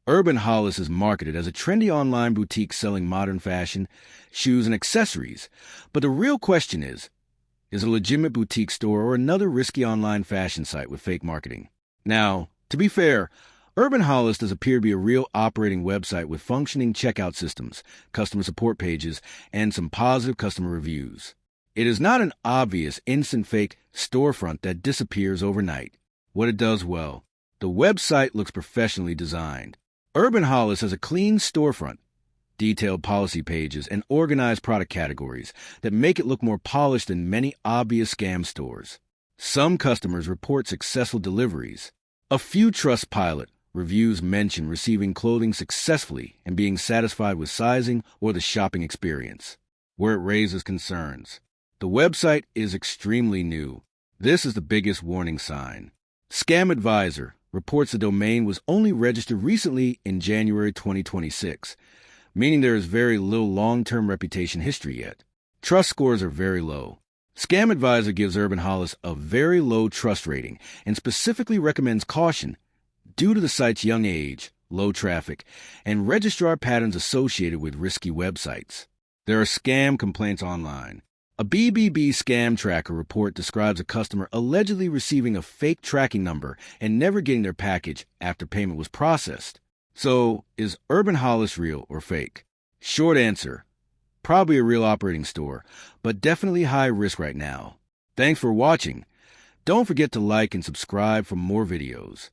Urban Hollis is marketed as a trendy online boutique selling modern fashion, shoes, and accessories. But the real question is it a legitimate boutique store or another risky online fashion site with fake marketing? Now, to be fair, Urban Hollis does appear to be a real operating website with functioning checkout systems, customer support pages, and some positive customer reviews. It is not an obvious instant fake storefront that disappears overnight. What it does well, the website looks professionally designed. Urban Hollis has a clean storefront, detailed policy pages, and organized product categories that make it look more polished than many obvious scam stores. Some customers report successful deliveries. A few Trustpilot reviews mention receiving clothing successfully and being satisfied with sizing or the shopping experience. Where it raises concerns, the website is extremely new. This is the biggest warning sign. Scam Advisor reports the domain was only registered recently in January 2026, meaning there is very little long-term reputation history yet. Trust scores are very low. Scam Advisor gives Urban Hollis a very low trust rating and specifically recommends caution due to the site's young age, low traffic, and registrar patterns associated with risky websites. There are scam complaints online. A BBB scam tracker report describes a customer allegedly receiving a fake tracking number and never getting their package after payment was processed. So, is Urban Hollis real or fake? Short answer, probably a real operating store, but definitely high risk right now. Thanks for watching. Don't forget to like and subscribe for more videos.